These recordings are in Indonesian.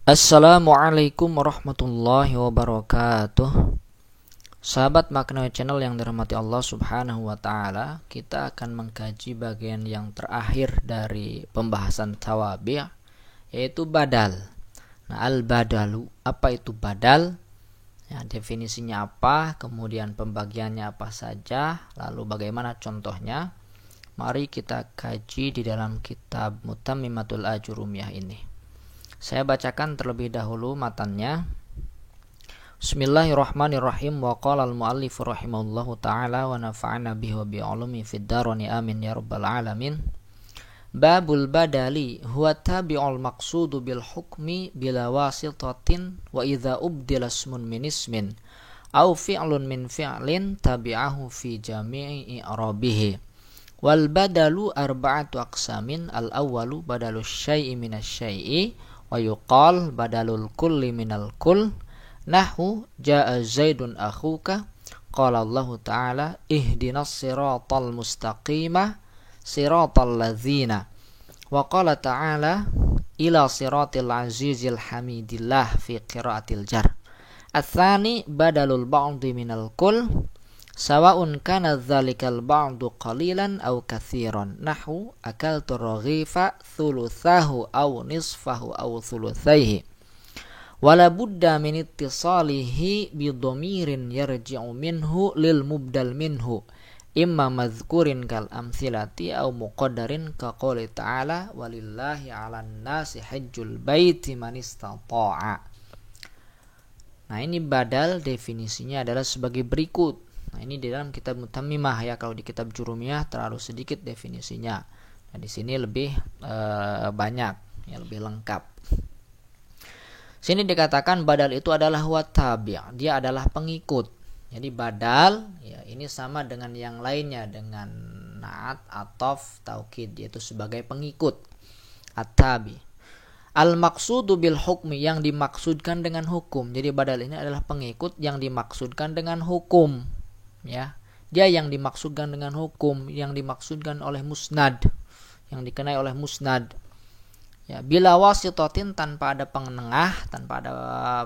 Assalamualaikum warahmatullahi wabarakatuh. Sahabat Maknawi Channel yang dirahmati Allah Subhanahu wa taala, kita akan mengkaji bagian yang terakhir dari pembahasan tawabi', yaitu badal. Nah, al-badalu, apa itu badal? Ya, definisinya apa, kemudian pembagiannya apa saja, lalu bagaimana contohnya? Mari kita kaji di dalam kitab Mutammimatul Ajurumiyah ini. Saya bacakan terlebih dahulu matannya. Bismillahirrahmanirrahim. Wa qala al-muallif rahimahullahu ta'ala wa nafa'ana bihi wa bi'ulumi fid darani amin ya rabbal alamin. Babul badali huwa tabi'ul maqsudu bil hukmi bila wasitatin wa idza ubdila ismun min ismin aw fi'lun min fi'lin tabi'ahu fi jami'i i'rabihi. Wal badalu arba'atu aqsamin. Al-awwalu badalu syai'i minasy syai'i wa yuqal badalul kulli minal kull nahwu jaa zaidun akhuka qala Allah ta'ala ihdinas siratal mustaqima siratal ladzina wa qala ta'ala ila siratil azizil hamidillah fi qiraatil jar. Ats-tsani badalul ba'di minal kull sawa'un kana dzalikal ba'du qalilan aw katsiran nahwu akaltu raghifa thuluthahu aw nisfahu aw thuluthaihi wala budda min ittisalihi bi dhamirin yarji'u minhu lil mubdal minhu imma madhkurin kal amthilati aw muqaddarin ka qouli ta'ala walillahi 'alan nasi hajjul baiti man istata'a. Nah, ini badal definisinya adalah sebagai berikut. Nah, ini di dalam kitab Mutammimah ya. Kalau di kitab Jurumiyah terlalu sedikit definisinya. Nah, di sini lebih banyak, ya, lebih lengkap. Sini dikatakan badal itu adalah tabi', dia adalah pengikut. Jadi badal ya ini sama dengan yang lainnya, dengan naat, atof, taukid, yaitu sebagai pengikut. At-tabi. Al-maqsudu bil hukmi, yang dimaksudkan dengan hukum. Jadi badal ini adalah pengikut yang dimaksudkan dengan hukum. Ya, dia yang dimaksudkan dengan hukum, yang dimaksudkan oleh musnad, yang dikenai oleh musnad. Ya, bila wasitatin, tanpa ada penengah, tanpa ada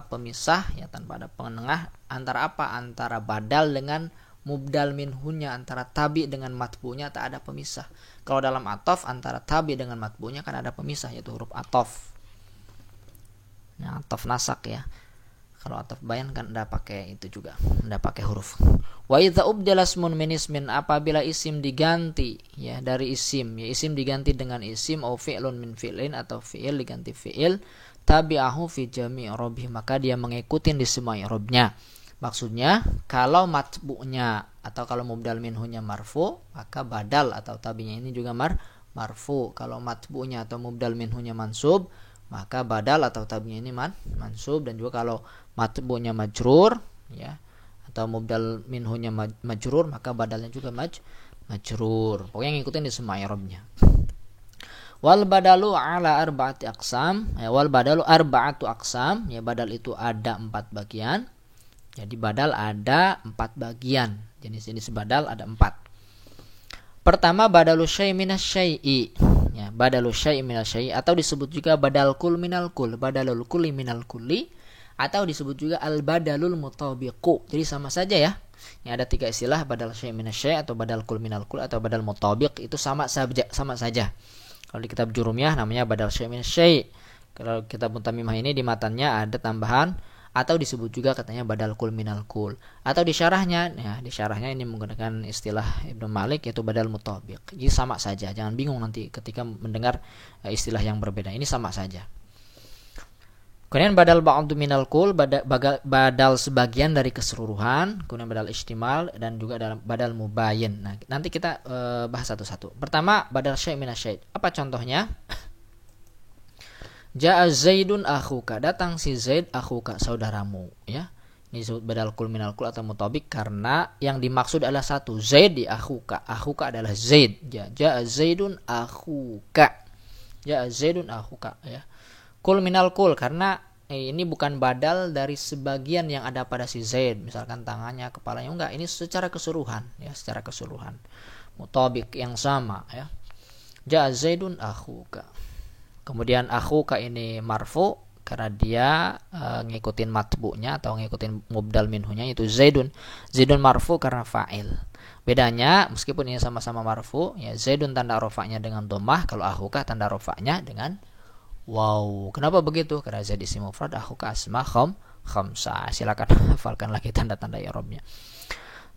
pemisah, ya, tanpa ada penengah antara apa? Antara badal dengan mubdal minhunya, antara tabi dengan matbu'nya tak ada pemisah. Kalau dalam atof antara tabi dengan matbu'nya kan ada pemisah, yaitu huruf atof. Ya, atof nasak ya. Kalau ataf bayan kan enggak pakai itu juga, enggak pakai huruf. Wa idza ubdila ismun min ismin, apabila isim diganti ya dari isim, ya isim diganti dengan isim, au fi'lun min fi'lin, atau fi'il diganti fi'il, tabi'ahu fi jami' i'rabih, maka dia mengikuti di semua i'rabnya. Maksudnya kalau matbu'nya atau kalau mubdal minhunya marfu, maka badal atau tabinya ini juga marfu. Kalau matbu'nya atau mubdal minhunya mansub, maka badal atau tabinya ini mansub. Dan juga kalau matbu'nya majrur ya atau mubdal minhunya majrur, maka badalnya juga majrur. Pokoknya ngikutin di semua i'rabnya. Wal badalu ala arba'ati aqsam. Ya, wal badalu arba'atu aqsam. Ya, badal itu ada 4 bagian. Jadi badal ada 4 bagian. Jenis-jenis badal ada 4. Pertama, badalu syai' minas syai'i. Ya, badalu syai' minas syai', atau disebut juga badal kul minal kul, badalul kulli minal kulli, atau disebut juga al badalul mutabiqu. Jadi sama saja ya. Ini ada 3 istilah, badal syai' minas syai', atau badal kul minal kul, atau badal mutabiq, itu sama saja. Kalau di kitab Jurumiyah namanya badal syai' minas syai'. Kalau kitab Mutammimah ini di matannya ada tambahan, atau disebut juga katanya badal kul minal kul. Atau di syarahnya, ya di syarahnya ini menggunakan istilah Ibnu Malik, yaitu badal mutabiq. Jadi sama saja, jangan bingung nanti ketika mendengar istilah yang berbeda. Ini sama saja. Kemudian badal ba'du minal kul, badal sebagian dari keseluruhan, kemudian badal istimal, dan juga dalam badal mubayyin. Nah, nanti kita bahas satu-satu. Pertama, badal syai' minas syai'. Apa contohnya? Ja'a Zaidun akhuka, datang si Zaid akhuka, saudaramu, ya. Ini disebut badal kul minal kul atau mutabik karena yang dimaksud adalah satu, Zaid di akhuka. Akhuka adalah Zaid. Ja'a Zaidun akhuka. Ja'a Zaidun akhuka, ya. Kul minal kul karena ini bukan badal dari sebagian yang ada pada si Zaid, misalkan tangannya, kepalanya, enggak, ini secara keseluruhan, ya, secara keseluruhan. Mutabik yang sama, ya. Ja'a Zaidun akhuka. Kemudian akhuka ini marfu, karena dia ngikutin matbu'nya atau ngikutin mubdal minhunya, itu Zaidun. Zaidun marfu karena fa'il. Bedanya meskipun ini sama-sama marfu, ya Zaidun tanda rafa'nya dengan dhammah, kalau ahuka tanda rafa'nya dengan waw. Kenapa begitu? Karena Zaid isim mufrad, ahuka asma khamsah. Silakan hafalkan lagi tanda-tanda i'rabnya.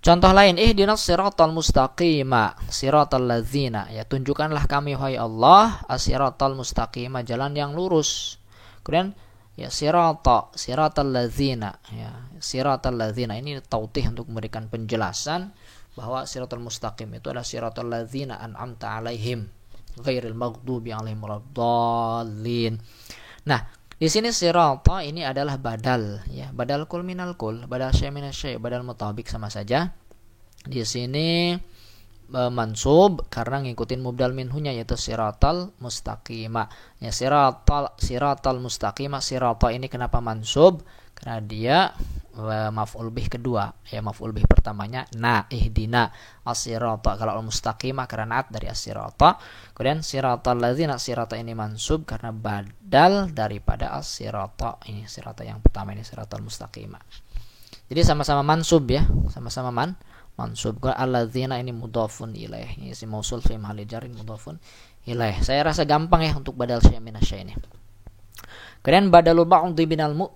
Contoh lain, ihdinas siratal mustaqima siratal ladzina, ya tunjukkanlah kami wahai Allah as-siratal mustaqima, jalan yang lurus. Kemudian ya siratal ladzina, ya siratal ladzina ini tautih untuk memberikan penjelasan bahwa siratal mustaqim itu adalah siratal ladzina an'amta alaihim ghairil maghdubi alaihim waladdallin. Nah, di sini sirata ini adalah badal, ya, badal kul minal kul, badal syai' minal syai', badal mutabik sama saja. Di sini mansub karena ngikutin mubdal minhunya, yaitu siratal mustaqimah. Ya, siratal mustaqimah, sirata ini kenapa mansub? Karena dia maf'ul bih kedua, ya maf'ul bih pertamanya ihdina as-sirata, kalau al-mustaqimah karena naat dari as-sirata. Kemudian siratal ladzina, sirata ini mansub karena badal daripada as-sirata. Ini sirata yang pertama, ini siratal mustaqimah. Jadi sama-sama mansub, ya, sama-sama mansub. Al-ladzina ini mudhafun ilaih, ini isim mausul fi mahalli jarrin mudhafun ilaih. Saya rasa gampang ya untuk badal syai' minasy ini. Kemudian badalul ba'dhi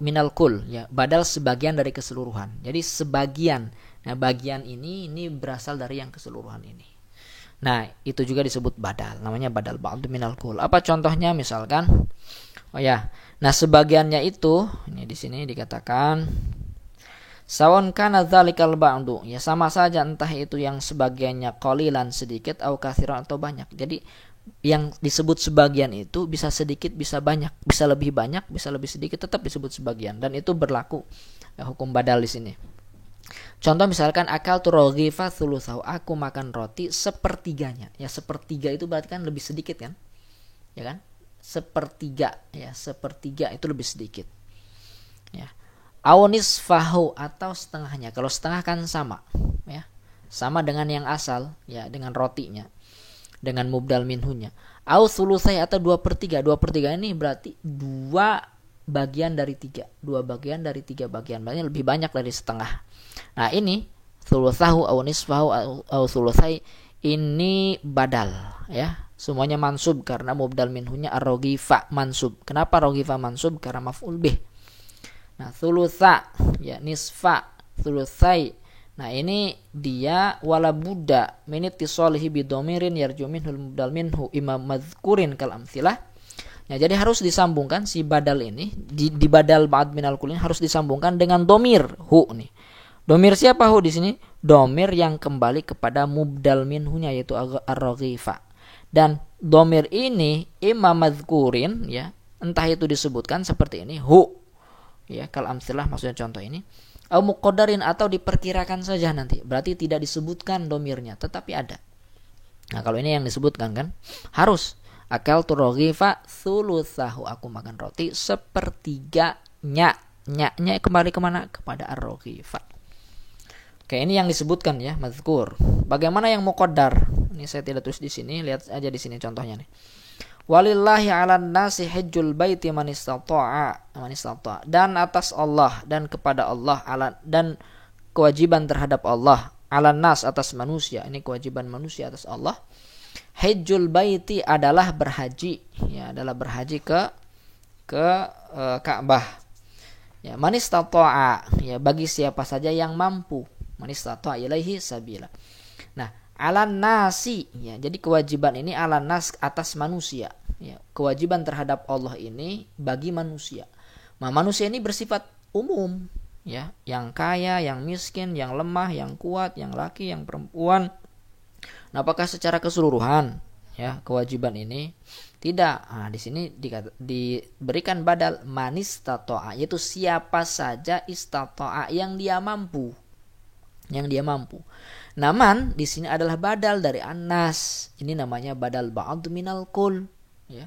minal kul, ya, badal sebagian dari keseluruhan. Jadi sebagian. Nah, bagian ini berasal dari yang keseluruhan ini. Nah, itu juga disebut badal. Namanya badal ba'dhi minal kul. Apa contohnya? Misalkan, nah sebagiannya itu, ini di sini dikatakan sawan kana dzalikal ba'du, ya sama saja entah itu yang sebagiannya qalilan sedikit atau katsiran atau banyak. Jadi yang disebut sebagian itu bisa sedikit, bisa banyak, bisa lebih banyak, bisa lebih sedikit, tetap disebut sebagian, dan itu berlaku hukum badal di sini. Contoh misalkan akaltu raghifa thulutsahu, aku makan roti sepertiganya. Ya, sepertiga itu berarti kan lebih sedikit kan? Ya kan? Sepertiga, ya, sepertiga itu lebih sedikit. Ya. Aw nisfahu, atau setengahnya. Kalau setengah kan sama, ya. Sama dengan yang asal, ya, dengan rotinya, dengan mubdal minhunya. Au thulutsai, atau 2/3. 2/3 ini berarti 2 bagian dari 3. 2 bagian dari 3 bagian. Berarti lebih banyak dari setengah. Nah, ini thulutsahu au nisfahu au thulutsai ini badal, ya. Semuanya mansub karena mubdal minhunya ar-raghifa mansub. Kenapa raghifa mansub? Karena maf'ul bih. Nah, thulutsa, ya, nisfa, thulutsai. Nah, ini dia wala budda min ittisalihi bi dhamirin yarju minhul mubdal minhu imam madzkurin kal amtsilah. Ya, jadi harus disambungkan si badal ini di badal ba'd minal kulin harus disambungkan dengan dhamir hu nih. Dhamir siapa hu di sini? Dhamir yang kembali kepada mubdal minhunya, yaitu ar-raghifa. Dan dhamir ini imam madzkurin, ya, entah itu disebutkan seperti ini hu, ya, kal amtsilah maksudnya contoh ini. Au muqaddarin, atau diperkirakan saja nanti. Berarti tidak disebutkan domirnya, tetapi ada. Nah, kalau ini yang disebutkan kan harus akaltu raghifa thulutsahu, aku makan roti sepertiganya. Nya kembali kemana? Kepada ar-raghifa. Oke, ini yang disebutkan, ya, mazkur. Bagaimana yang muqaddar? Ini saya tidak tulis di sini, lihat aja di sini contohnya nih. Walillahi 'alan nasi hajjul baiti man istata'a, dan atas Allah dan kepada Allah dan kewajiban terhadap Allah 'alan nas, atas manusia, ini kewajiban manusia atas Allah. Hajjul baiti adalah berhaji, ya, adalah berhaji ke Ka'bah. Ya, man istata'a, ya, bagi siapa saja yang mampu, man istata'a ilaihi sabila. Nah, alan nasi, ya, jadi kewajiban ini alan nas, atas manusia, ya, kewajiban terhadap Allah ini bagi manusia. Nah, manusia ini bersifat umum, ya, yang kaya, yang miskin, yang lemah, yang kuat, yang laki, yang perempuan. Nah, apakah secara keseluruhan, ya, kewajiban ini? Tidak. Nah, di sini diberikan badal manistata'a, yaitu siapa saja istata'a, yang dia mampu. Naman di sini adalah badal dari anas. Ini namanya badal ba'd minal kul, ya.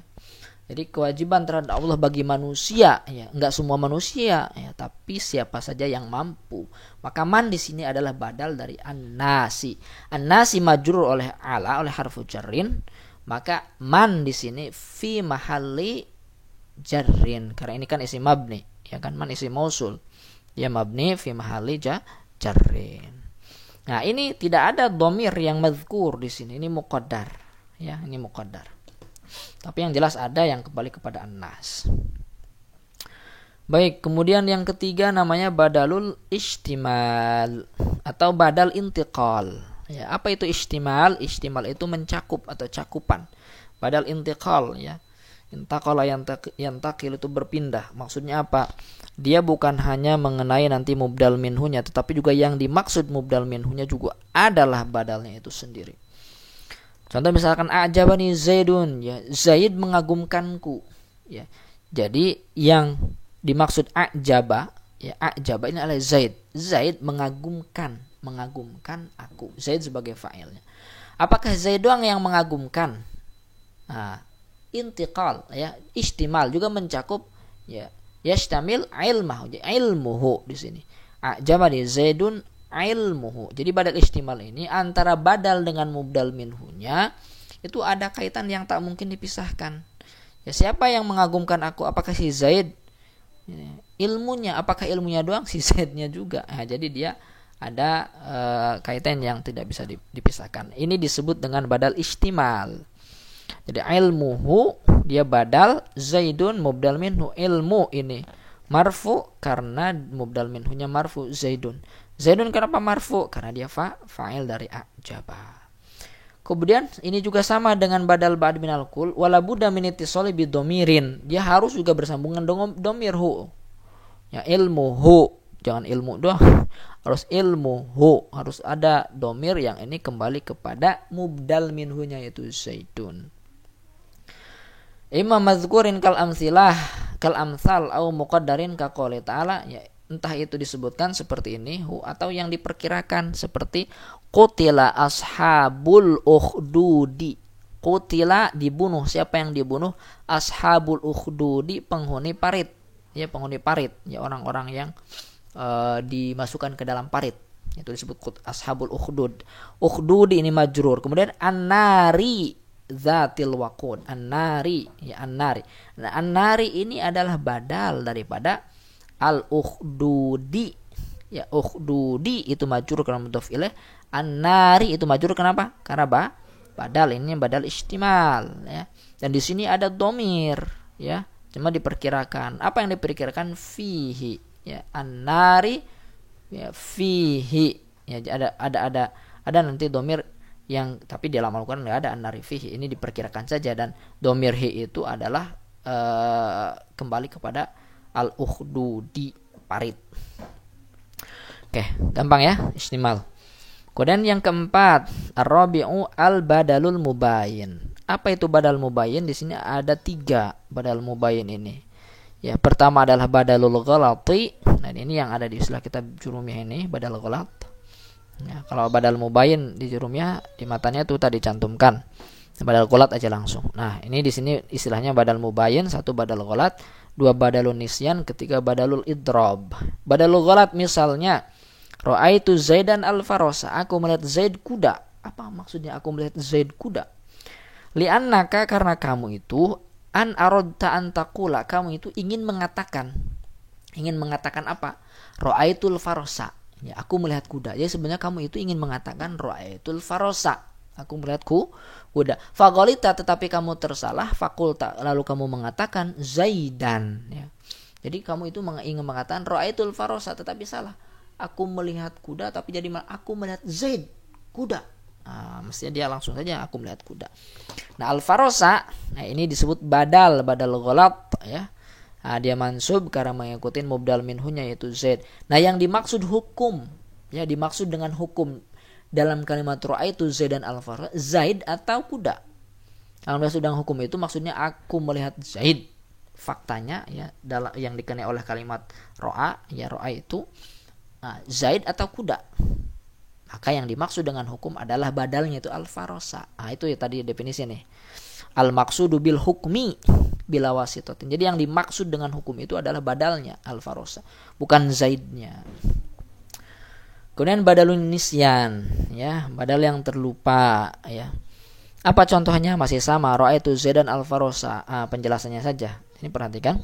Jadi kewajiban terhadap Allah bagi manusia, ya, enggak semua manusia, ya, tapi siapa saja yang mampu. Maka man di sini adalah badal dari annasi. Annasi majrur oleh ala, oleh harfu jarrin. Maka man di sini fi mahalli jarrin. Karena ini kan isim mabni, ya kan, man isim mausul. Ya mabni fi mahalli jarrin. Nah, ini tidak ada dhamir yang mazkur di sini. Ini muqaddar. Ya, ini muqaddar. Tapi yang jelas ada yang kembali kepada an-nas. Baik, kemudian yang ketiga namanya badalul istimal atau badal intiqal. Ya, apa itu istimal? Istimal itu mencakup atau cakupan. Badal intiqal, ya. Intaqala yantakil itu berpindah. Maksudnya apa? Dia bukan hanya mengenai nanti mubdal minhunya, tetapi juga yang dimaksud mubdal minhunya juga adalah badalnya itu sendiri. Contoh misalkan a'jabani Zaidun, ya, Zaid mengagumkanku, ya. Jadi yang dimaksud a'jaba, ya, a'jaba ini adalah Zaid. Zaid mengagumkan aku. Zaid sebagai fa'ilnya. Apakah Zaid doang yang mengagumkan? Nah, intiqal, ya, istimal juga mencakup, ya, yashtamil ilmuhu di sini. A'jabani Zaidun ilmuhu. Jadi badal istimal ini antara badal dengan mubdal minhunya itu ada kaitan yang tak mungkin dipisahkan. Ya, siapa yang mengagumkan aku? Apakah si Zaid? Ya, ilmunya, apakah ilmunya doang? Si Zaidnya juga. Nah, jadi dia ada kaitan yang tidak bisa dipisahkan. Ini disebut dengan badal istimal. Jadi ilmuhu dia badal, Zaidun mubdal minhu, ilmu ini marfu karena mubdal minhunya marfu Zaidun. Zaidun kenapa marfu? Karena dia fa'il dari a'jaba. Kemudian ini juga sama dengan badal ba'd minal kul, wala budda min ittisali bidomirin. Dia harus juga bersambungan dengan domir hu. Ya, ilmuhu, jangan ilmu doang. Harus ilmuhu, harus ada domir yang ini kembali kepada mubdal minhunya yaitu Zaidun. Imam mazkurin kal amsilah kal amsal au muqaddarin ka qouli ta'ala, ya, entah itu disebutkan seperti ini atau yang diperkirakan seperti qutila ashabul ukhdudi. Qutila dibunuh, siapa yang dibunuh? Ashabul ukhdudi, penghuni parit. Ya, penghuni parit, ya, orang-orang yang dimasukkan ke dalam parit. Itu disebut ashabul ukhdud. Ukhdudi ini majrur. Kemudian an-nari zatil waqud, an-nari, ya, an-nari. Nah, an-nari ini adalah badal daripada al-ukhdudi. Ya, ukhdudi itu majrur karena mudhof ilaih. An-nari itu majrur kenapa? Karena badal, ini badal istimal, ya. Dan di sini ada dhamir, ya. Cuma diperkirakan. Apa yang diperkirakan? Fihi, ya, an-nari, ya, fihi. Ya, ada nanti dhamir yang tapi di dalam Al-Quran nggak ada an-nari fihi, ini diperkirakan saja, dan dhamir hi itu adalah kembali kepada al-ukhdudi, parit. Oke, gampang ya, istimal. Kemudian yang keempat, ar-rabi'u al-badalul mubayyin. Apa itu badal mubayyin? Di sini ada 3 badal mubayyin ini. Ya, pertama adalah badalul ghalati. Nah, ini yang ada di istilah kitab Jurumiyah ini, badal ghalat. Ya, kalau badal mubayyin di Jurumiyah di matanya itu tadi cantumkan. Badal ghalat aja langsung. Nah, ini di sini istilahnya badal mubayyin, 1 badal ghalat, 2 badalun nisyan, 3 badalul idrab. Badalul ghalat misalnya ra'aitu Zaidan al-farasa, aku melihat Zaid kuda. Apa maksudnya aku melihat Zaid kuda? Li'annaka, karena kamu itu an aradta an taqula, kamu itu ingin mengatakan apa? Ra'aitul farasa. Ya, aku melihat kuda. Jadi sebenarnya kamu itu ingin mengatakan ra'aitul farasa, aku melihat kuda. Faghalita, tetapi kamu tersalah. Fakulta, lalu kamu mengatakan Zaidan, ya. Jadi kamu itu ingin mengatakan ra'aitul farasa, tetapi salah. Aku melihat kuda, tapi jadi aku melihat Zaid kuda. Nah, mestinya dia langsung saja aku melihat kuda. Nah, al-farasa, nah ini disebut badal ghalat, ya. Nah, dia mansub karena mengikuti mubdal minhunya yaitu Zaid. Nah, yang dimaksud hukum, ya, dimaksud dengan hukum dalam kalimat ra'aitu Zaidan al-farasa, Zaid atau kuda. Kalau dimaksud dengan hukum itu maksudnya aku melihat Zaid. Faktanya, ya, dalam yang dikenai oleh kalimat ro'a, ya, ro'a itu Zaid atau kuda. Maka yang dimaksud dengan hukum adalah badalnya itu al-farasa. Nah, itu ya tadi definisi nih. Al-maqsudu bil hukmi bila wasitatin. Jadi yang dimaksud dengan hukum itu adalah badalnya al-farasa, bukan Zaidnya. Kemudian badalun nisyan, ya, badal yang terlupa, ya. Apa contohnya? Masih sama, ra'aitu Zaidan al-farasa. Penjelasannya saja. Ini perhatikan.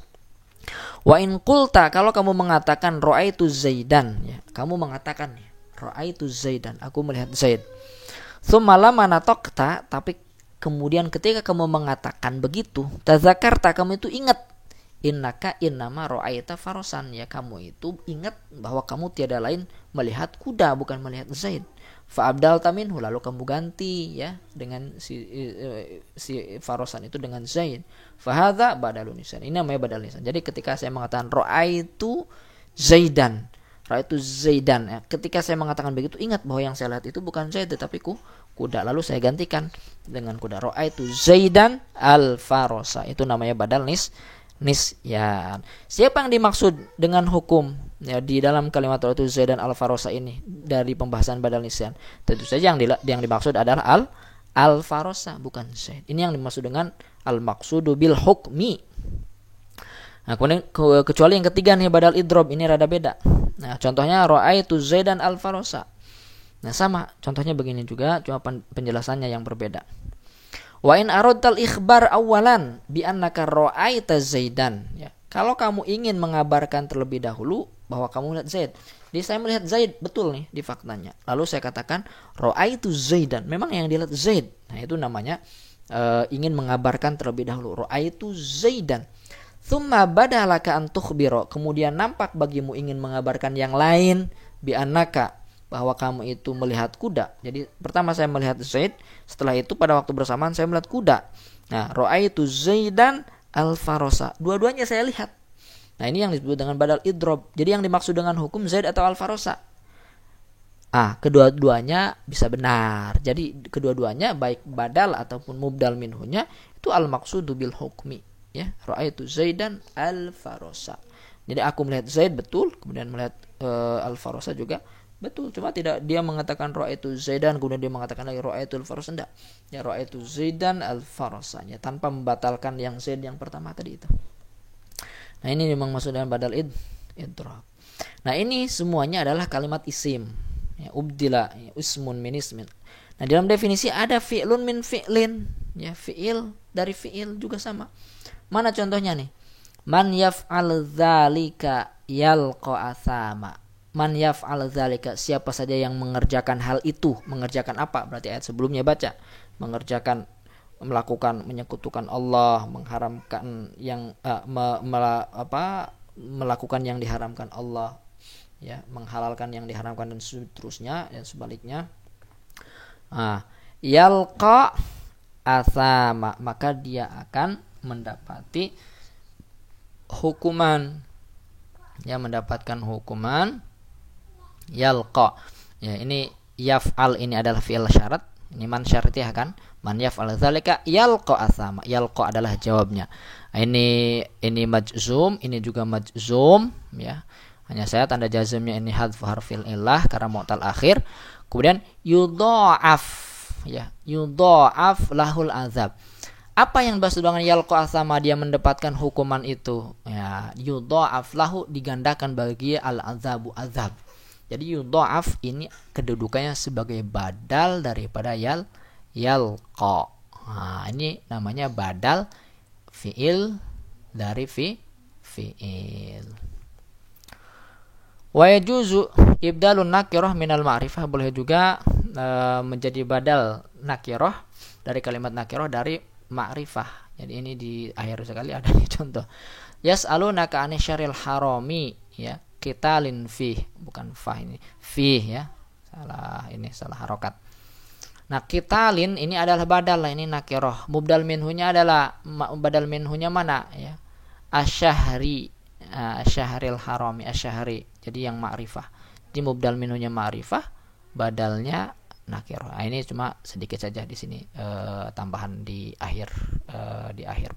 Wa in qulta, kalau kamu mengatakan ra'aitu Zaidan, ya, kamu mengatakan ra'aitu Zaidan, aku melihat Zaid. Tsumma lamma nataqta, tapi kemudian ketika kamu mengatakan begitu, tazakarta, kamu itu ingat, innaka innama ra'aita farasan, ya, kamu itu ingat bahwa kamu tiada lain melihat kuda, bukan melihat Zaid. Fa abdalta minhu, lalu kamu ganti, ya, dengan si farasan itu dengan Zaid. Fa hadza badalun lisan. Ini namanya badal lisan. Jadi ketika saya mengatakan ra'aitu Zaidan, ya, ketika saya mengatakan begitu, ingat bahwa yang saya lihat itu bukan Zaid tetapi kuda. Lalu saya gantikan dengan kuda. Ra'aitu Zaidan al-farasa. Itu namanya badal nisyan. Siapa yang dimaksud dengan hukum, ya, di dalam kalimat ra'aitu Zaidan al-farasa ini dari pembahasan badal nisyan? Tentu saja yang dimaksud adalah al-farasa, bukan Zaid. Ini yang dimaksud dengan al-maqsudu bil hukmi. Nah, kemudian kecuali yang ketiga nih, badal idrob, ini rada beda. Nah, contohnya ra'aitu Zaidan al-farasa. Nah, sama contohnya begini juga, cuma penjelasannya yang berbeda. Wa in aradtal ikhbar awalan bi annaka ra'aita Zaidan, ya. Kalau kamu ingin mengabarkan terlebih dahulu bahwa kamu melihat Zaid. Jadi saya melihat Zaid, betul nih di faktanya. Lalu saya katakan ra'aitu Zaidan, memang yang dilihat Zaid. Nah, itu namanya ingin mengabarkan terlebih dahulu. Ra'aitu Zaidan. Tsumma badalaka an tukhbira, kemudian nampak bagimu ingin mengabarkan yang lain, bi annaka, bahwa kamu itu melihat kuda. Jadi pertama saya melihat Zaid, setelah itu pada waktu bersamaan saya melihat kuda. Nah, ra'aitu Zaidan al-farasa, dua-duanya saya lihat. Nah, ini yang disebut dengan badal idrob. Jadi yang dimaksud dengan hukum Zaid atau al-farasa, kedua-duanya bisa benar. Jadi kedua-duanya baik badal ataupun mubdal minhunya itu al-maqsudu bil hukmi, ya. Ra'aitu Zaidan al-farasa. Jadi aku melihat Zaid, betul, kemudian melihat al-farasa juga betul. Cuma tidak dia mengatakan ra'aitu Zaidan kemudian dia mengatakan lagi ra'aitu al-farasa, enggak. Ya, ra'aitu Zaidan al-farasa, ya, tanpa membatalkan yang Zaid yang pertama tadi itu. Nah, ini memang maksud dengan badal idrob. Nah, ini semuanya adalah kalimat isim, ya, ubdila, ya, ismun min ismin. Nah, dalam definisi ada fi'lun min fi'lin, ya, fi'il dari fi'il juga sama. Mana contohnya nih? Man yaf'al dzalika yalqa asama. Man yaf'al dzalika, siapa saja yang mengerjakan hal itu. Mengerjakan apa? Berarti ayat sebelumnya baca. Mengerjakan, melakukan, menyekutukan Allah, mengharamkan yang melakukan yang diharamkan Allah, ya, menghalalkan yang diharamkan dan seterusnya, dan sebaliknya. Yalqa asama, maka dia akan mendapati hukuman, ya, mendapatkan hukuman. Yalqa, ya, ini yaf'al ini adalah fi'il syarat, ini man syartiyah kan, man yaf'al dzalika yalqa asama, yalqa adalah jawabnya. Ini majzum, ini juga majzum, ya. Hanya saya tanda jazmnya ini hadfu harfil illah karena mu'tal akhir. Kemudian yudha'af, ya, yudha'af lahul azab. Apa yang dimaksud dengan yalqa asama, dia mendapatkan hukuman itu, ya, yudha'af lahu, digandakan bagi al-azabu, azab. Jadi yudha'af ini kedudukannya sebagai badal daripada yalqa. Nah, ini namanya badal fi'il dari fi'il. Wa yajuzu ibdalun nakirah minal ma'rifah, boleh juga menjadi badal nakirah dari kalimat nakirah dari ma'rifah. Jadi ini di akhir sekali ada contoh. Yas'alunaka 'anil syaril harami, ya, qitalin fih, bukan fah ini, fih, ya. Salah harokat. Nah, qitalin ini adalah badal, ini nakirah. Mubdal minhunya adalah badal minhunya mana, ya? Asyahri, asyahril harami, asyahri. Jadi yang ma'rifah. Jadi mubdal minhunya ma'rifah, badalnya nakirah. Nah, ini cuma sedikit saja di sini tambahan di akhir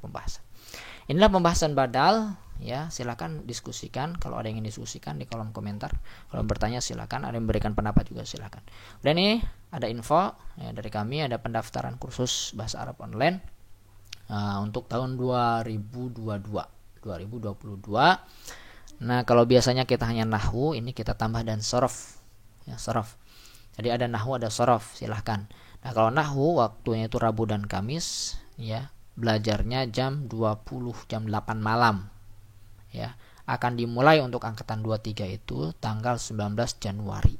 pembahasan. Inilah pembahasan badal, ya. Silakan diskusikan kalau ada yang ingin diskusikan di kolom komentar. Kalau bertanya silakan, ada yang memberikan pendapat juga silakan. Dan ini ada info, ya, dari kami, ada pendaftaran kursus bahasa Arab online untuk tahun 2022. Nah, kalau biasanya kita hanya nahwu, ini kita tambah dan sorof, ya, sorof. Jadi ada nahwu, ada sorof, silahkan. Nah, kalau nahwu waktunya itu Rabu dan Kamis, ya, belajarnya jam 8 malam. Ya, akan dimulai untuk angkatan 23 itu tanggal 19 Januari.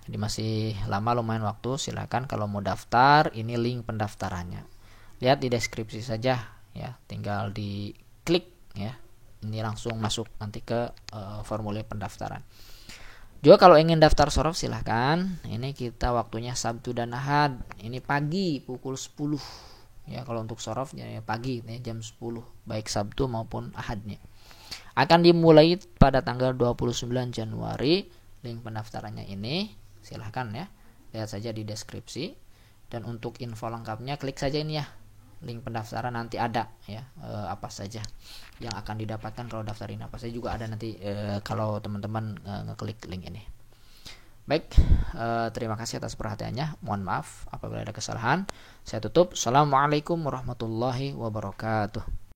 Jadi masih lama, lumayan waktu. Silakan kalau mau daftar, ini link pendaftarannya. Lihat di deskripsi saja ya, tinggal diklik ya. Ini langsung masuk nanti ke formulir pendaftaran. Juga kalau ingin daftar sorof silahkan. Ini kita waktunya Sabtu dan Ahad. Ini pagi pukul 10. Ya, kalau untuk sorof ya pagi ya, jam 10 baik Sabtu maupun Ahadnya. Akan dimulai pada tanggal 29 Januari. Link pendaftarannya ini silahkan ya. Lihat saja di deskripsi. Dan untuk info lengkapnya klik saja ini ya. Link pendaftaran nanti ada ya, apa saja yang akan didapatkan kalau daftar ini, apa saja juga ada nanti kalau teman-teman ngeklik link ini. Baik, terima kasih atas perhatiannya. Mohon maaf apabila ada kesalahan. Saya tutup. Assalamualaikum warahmatullahi wabarakatuh.